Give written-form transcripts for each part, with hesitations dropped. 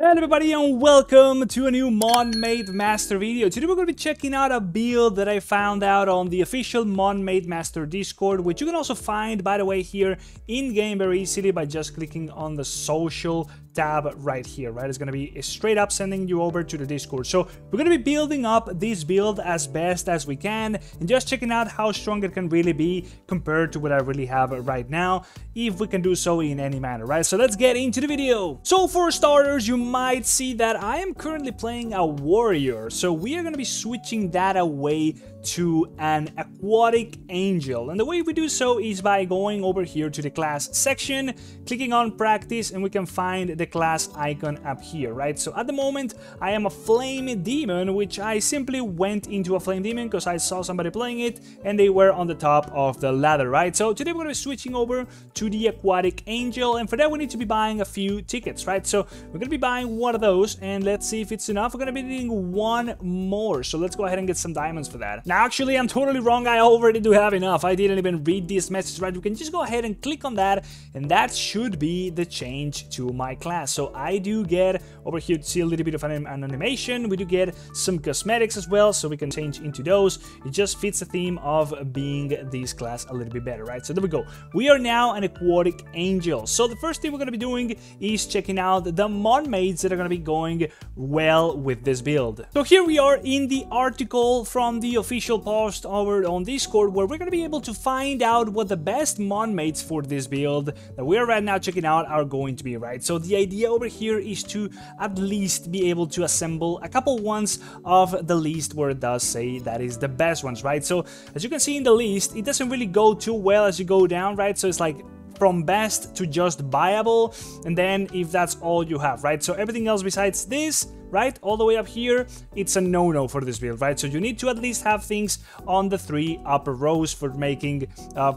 Hello everybody and welcome to a new Mon Made Master video. Today we're going to be checking out a build that I found out on the official Mon Made Master Discord, which you can also find, by the way, here in-game very easily by just clicking on the social tab right here, right? It's going to be straight up sending you over to the Discord. So we're going to be building up this build as best as we can and just checking out how strong it can really be compared to what I really have right now, if we can do so in any manner, right? So let's get into the video. So for starters, you might see that I am currently playing a warrior, so we are going to be switching that away to an aquatic angel, and the way we do so is by going over here to the class section, clicking on practice, and we can find the class icon up here, right? So at the moment I am a flame demon, which I simply went into a flame demon because I saw somebody playing it and they were on the top of the ladder, right? So today we're going to be switching over to the aquatic angel, and for that we need to be buying a few tickets, right? So we're going to be buying one of those, and let's see if it's enough. We're going to be needing one more, so let's go ahead and get some diamonds for that. Now actually I'm totally wrong, I already do have enough. I didn't even read this message, right? We can just go ahead and click on that, and that should be the change to my class. So I do get over here to see a little bit of an animation. We do get some cosmetics as well, so we can change into those. It just fits the theme of being this class a little bit better, right? So there we go. We are now an aquatic angel. So the first thing we're going to be doing is checking out the Mon Maids that are going to be going well with this build. So here we are in the article from the official post over on Discord, where we're going to be able to find out what the best Mon Maids for this build that we are right now checking out are going to be, right? So the idea over here is to at least be able to assemble a couple ones of the list where it does say that is the best ones, right? So as you can see in the list, it doesn't really go too well as you go down, right? So it's like from best to just buyable, and then if that's all you have, right? So everything else besides this, right, all the way up here, it's a no-no for this build, right? So you need to at least have things on the 3 upper rows for making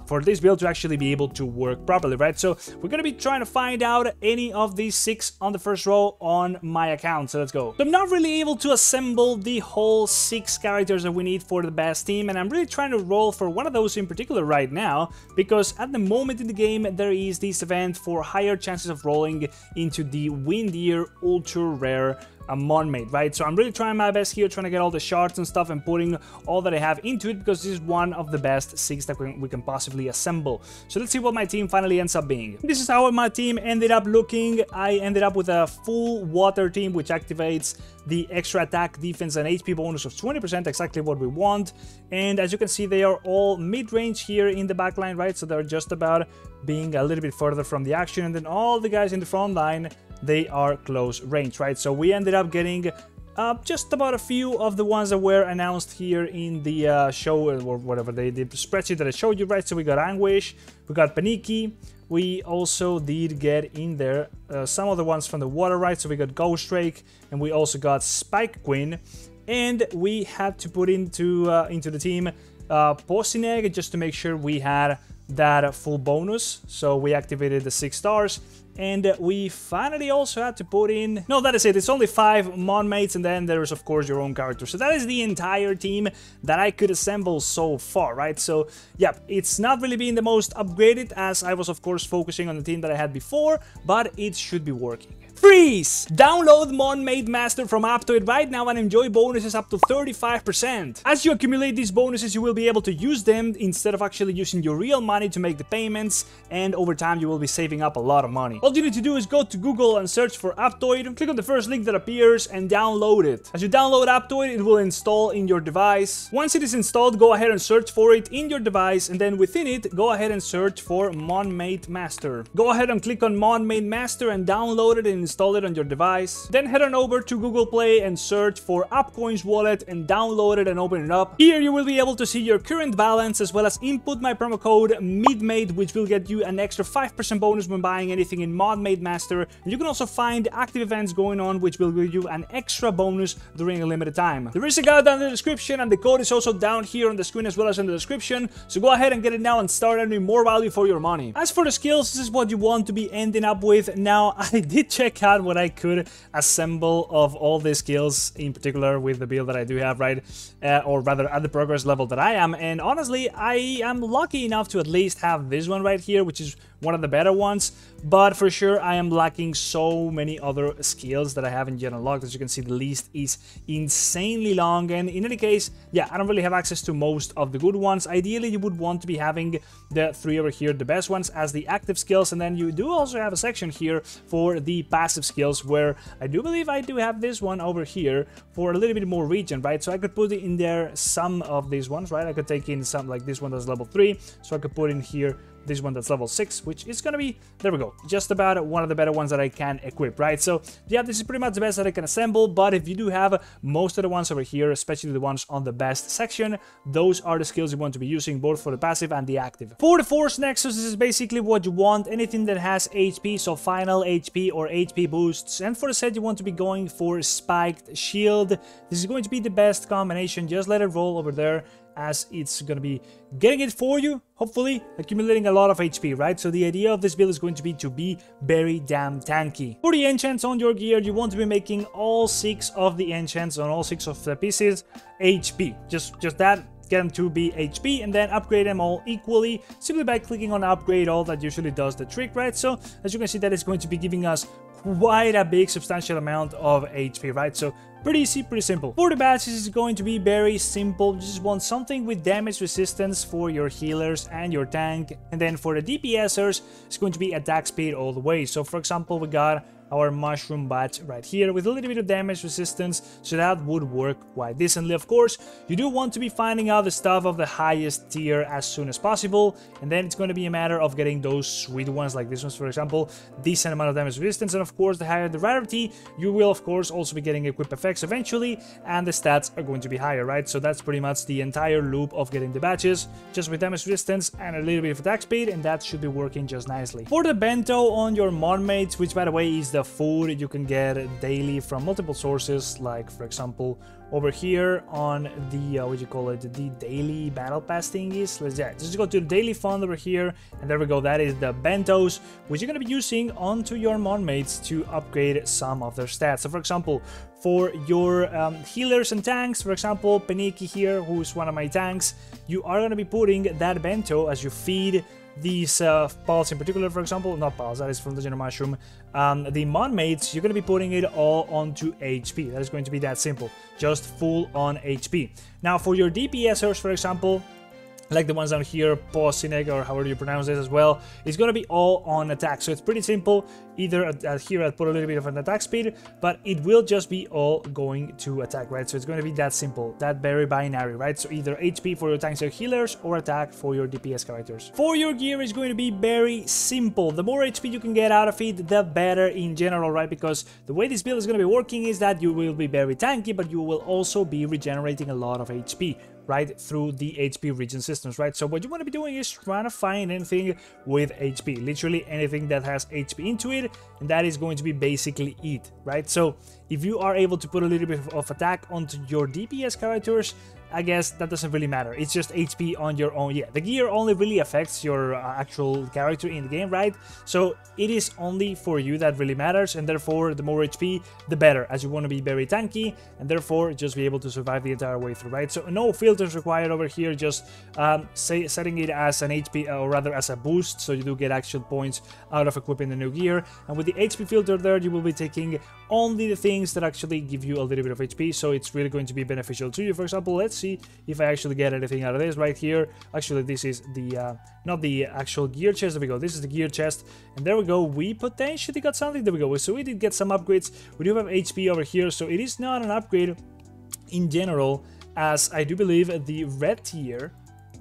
for this build to actually be able to work properly, right? So we're gonna be trying to find out any of these 6 on the first row on my account, so let's go. So I'm not really able to assemble the whole 6 characters that we need for the best team, and I'm really trying to roll for one of those in particular right now, because at the moment in the game there is this event for higher chances of rolling into the Windeer ultra rare Mon Made, right? So I'm really trying my best here, trying to get all the shards and stuff and putting all that I have into it, because this is one of the best 6 that we can possibly assemble. So let's see what my team finally ends up being. This is how my team ended up looking. I ended up with a full water team, which activates the extra attack, defense, and HP bonus of 20%, exactly what we want. And as you can see, they are all mid-range here in the backline, right? So they're just about being a little bit further from the action, and then all the guys in the front line, they are close range, right? So we ended up getting just about a few of the ones that were announced here in the show, or whatever, the spreadsheet that I showed you, right? So we got Anguish, we got Paniki, we also did get in there some of the ones from the water, right? So we got Ghost Drake, and we also got Spike Queen, and we had to put into the team Pocineg just to make sure we had that full bonus. So we activated the 6 stars, and we finally also had to put in... No, that is it. It's only 5 Mon Mates, and then there's, of course, your own character. So that is the entire team that I could assemble so far, right? So, yeah, it's not really being the most upgraded, as I was, of course, focusing on the team that I had before, but it should be working. Freeze! Download Mon Made Master from Aptoide right now and enjoy bonuses up to 35%. As you accumulate these bonuses, you will be able to use them instead of actually using your real money to make the payments, and over time you will be saving up a lot of money. All you need to do is go to Google and search for Aptoide, click on the first link that appears, and download it. As you download Aptoide, it will install in your device. Once it is installed, go ahead and search for it in your device, and then within it, go ahead and search for Mon Made Master. Go ahead and click on Mon Made Master and download it and install it on your device. Then head on over to Google Play and search for Upcoins Wallet and download it and open it up. Here you will be able to see your current balance, as well as input my promo code MIDMADE, which will get you an extra 5% bonus when buying anything in Mon Made Master. And you can also find active events going on, which will give you an extra bonus during a limited time. There is a guide down in the description, and the code is also down here on the screen as well as in the description. So go ahead and get it now and start earning more value for your money. As for the skills, this is what you want to be ending up with. Now, I did check out what I could assemble of all these skills, in particular with the build that I do have, right? Or rather at the progress level that I am, and honestly I am lucky enough to at least have this one right here, which is one of the better ones, but for sure I am lacking so many other skills that I haven't yet unlocked. As you can see, the list is insanely long, and in any case, yeah, I don't really have access to most of the good ones. Ideally, you would want to be having the 3 over here, the best ones, as the active skills, and then you do also have a section here for the passive skills, where I do believe I do have this one over here for a little bit more region, right? So I could put in there some of these ones, right? I could take in some, like this one that's level 3, so I could put in here this one that's level 6, which is gonna be, there we go, just about one of the better ones that I can equip, right? So yeah, this is pretty much the best that I can assemble, but if you do have most of the ones over here, especially the ones on the best section, those are the skills you want to be using, both for the passive and the active. For the Force Nexus, this is basically what you want, anything that has HP, so final HP or HP boosts, and for the set you want to be going for Spiked Shield. This is going to be the best combination. Just let it roll over there, as it's gonna be getting it for you, hopefully accumulating a lot of HP, right? So the idea of this build is going to be very damn tanky. For the enchants on your gear, you want to be making all 6 of the enchants on all 6 of the pieces HP. Just that, get them to be HP, and then upgrade them all equally simply by clicking on upgrade all. That usually does the trick, right? So as you can see, that is going to be giving us quite a big substantial amount of HP, right? So pretty easy, pretty simple. For the badges, it's going to be very simple. You just want something with damage resistance for your healers and your tank, and then for the DPSers, it's going to be attack speed all the way. So for example, we got our mushroom badge right here with a little bit of damage resistance, so that would work quite decently. Of course, you do want to be finding out the stuff of the highest tier as soon as possible, and then it's going to be a matter of getting those sweet ones like this ones, for example, decent amount of damage resistance. And of course, the higher the rarity, you will of course also be getting equip effects eventually, and the stats are going to be higher, right? So that's pretty much the entire loop of getting the badges, just with damage resistance and a little bit of attack speed, and that should be working just nicely. For the bento on your mon mates, which by the way is the food you can get daily from multiple sources, like for example over here on the what do you call it, the daily battle pass thingies. Let's just go to the daily fund over here, and there we go. That is the bentos, which you're going to be using onto your mon mates to upgrade some of their stats. So for example, for your healers and tanks, for example Peniki here, who's one of my tanks, you are going to be putting that bento as you feed these pals in particular, for example, not pals, that is from Legend of Mushroom, the mon mates, you're going to be putting it all onto HP. That is going to be that simple, just full on HP. Now for your DPSers, for example, like the ones down here, Posinek, or however you pronounce this as well, it's going to be all on attack. So it's pretty simple. Either here I'd put a little bit of an attack speed, but it will just be all going to attack, right? So it's going to be that simple, that very binary, right? So either HP for your tanks or healers, or attack for your DPS characters. For your gear, is going to be very simple. The more HP you can get out of it, the better in general, right? Because the way this build is going to be working is that you will be very tanky, but you will also be regenerating a lot of HP, right, through the HP regen systems, right? So what you want to be doing is trying to find anything with HP, literally anything that has HP into it, and that is going to be basically it, right? So if you are able to put a little bit of attack onto your DPS characters, I guess that doesn't really matter. It's just HP on your own. Yeah, the gear only really affects your actual character in the game, right? So it is only for you that really matters, and therefore the more HP, the better, as you want to be very tanky, and therefore just be able to survive the entire way through, right? So no filters required over here, just setting it as an HP, or rather as a boost, so you do get actual points out of equipping the new gear. And with the HP filter there, you will be taking only the things that actually give you a little bit of HP, so it's really going to be beneficial to you. For example, let's see if I actually get anything out of this right here. Actually, this is the not the actual gear chest. There we go. This is the gear chest, and there we go. We potentially got something. There we go. So we did get some upgrades. We do have HP over here, so it is not an upgrade in general, as I do believe the red tier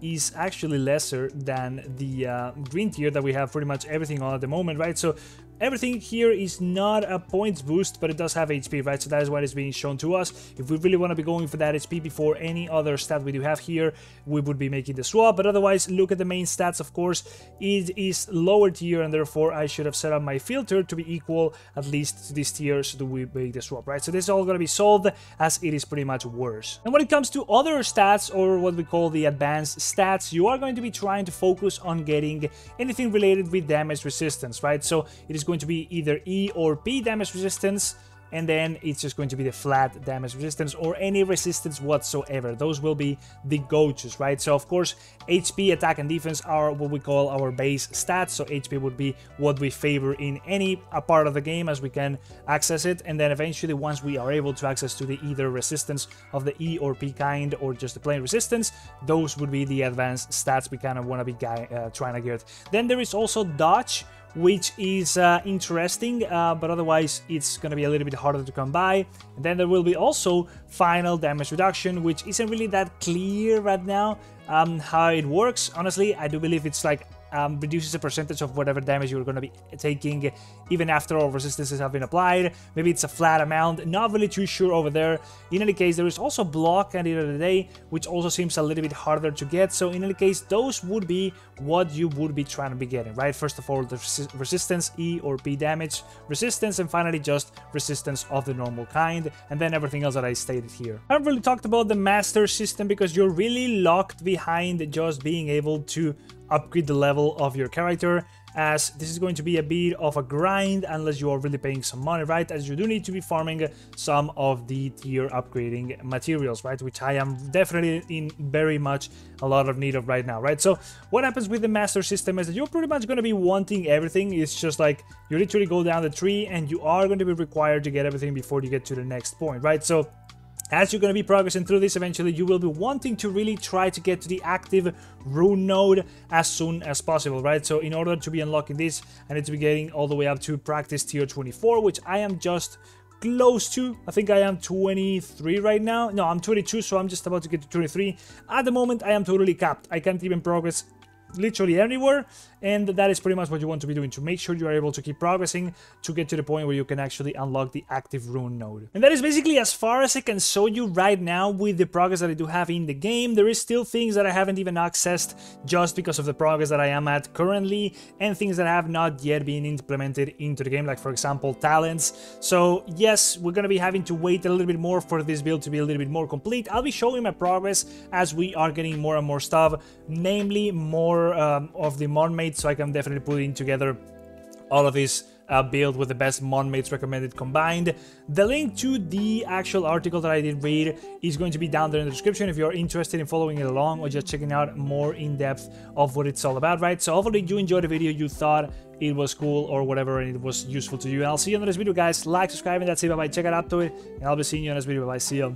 is actually lesser than the green tier that we have pretty much everything on at the moment, right? So everything here is not a points boost, but it does have HP, right? So that is what is being shown to us. If we really want to be going for that HP before any other stat we do have here, we would be making the swap. But otherwise, look at the main stats, of course. It is lower tier, and therefore I should have set up my filter to be equal at least to this tier, so that we make the swap, right? So this is all going to be solved, as it is pretty much worse. And when it comes to other stats, or what we call the advanced stats, you are going to be trying to focus on getting anything related with damage resistance, right? So it is going to be either E or P damage resistance, and then it's just going to be the flat damage resistance or any resistance whatsoever. Those will be the go-tos, right? So of course, HP, attack, and defense are what we call our base stats. So HP would be what we favor in any part of the game as we can access it, and then eventually once we are able to access to the either resistance of the E or P kind or just the plain resistance, those would be the advanced stats we kind of want to be trying to get. Then there is also dodge, which is interesting, but otherwise it's going to be a little bit harder to come by. And then there will be also final damage reduction, which isn't really that clear right now how it works. Honestly, I do believe it's like reduces the percentage of whatever damage you're going to be taking even after all resistances have been applied. Maybe it's a flat amount, not really too sure over there. In any case, there is also block at the end of the day, which also seems a little bit harder to get. So in any case, those would be what you would be trying to be getting, right? First of all, the resistance, E or P damage resistance, and finally just resistance of the normal kind, and then everything else that I stated here. I haven't really talked about the master system because you're really locked behind just being able to upgrade the level of your character, as this is going to be a bit of a grind unless you are really paying some money, right? As you do need to be farming some of the tier upgrading materials, right? Which I am definitely in very much a lot of need of right now, right? So what happens with the master system is that you're pretty much going to be wanting everything. It's just like you literally go down the tree and you are going to be required to get everything before you get to the next point, right? So as you're going to be progressing through this, eventually you will be wanting to really try to get to the active rune node as soon as possible, right? So in order to be unlocking this, I need to be getting all the way up to practice tier 24, which I am just close to. I think I am 23 right now. No, I'm 22, so I'm just about to get to 23. At the moment, I am totally capped. I can't even progress literally anywhere, and that is pretty much what you want to be doing, to make sure you are able to keep progressing to get to the point where you can actually unlock the active rune node. And that is basically as far as I can show you right now with the progress that I do have in the game. There is still things that I haven't even accessed just because of the progress that I am at currently, and things that have not yet been implemented into the game, like for example talents. So yes, we're gonna be having to wait a little bit more for this build to be a little bit more complete. I'll be showing my progress as we are getting more and more stuff, namely more of the mod mates, so I can definitely put in together all of this build with the best mod mates recommended combined. The link to the actual article that I did read is going to be down there in the description if you're interested in following it along or just checking out more in depth of what it's all about, right? So hopefully you enjoyed the video, you thought it was cool or whatever, and it was useful to you. And I'll see you in the next video, guys. Like, subscribe, and that's it. Bye bye. Check out up to it, and I'll be seeing you in the next video. Bye bye. See you.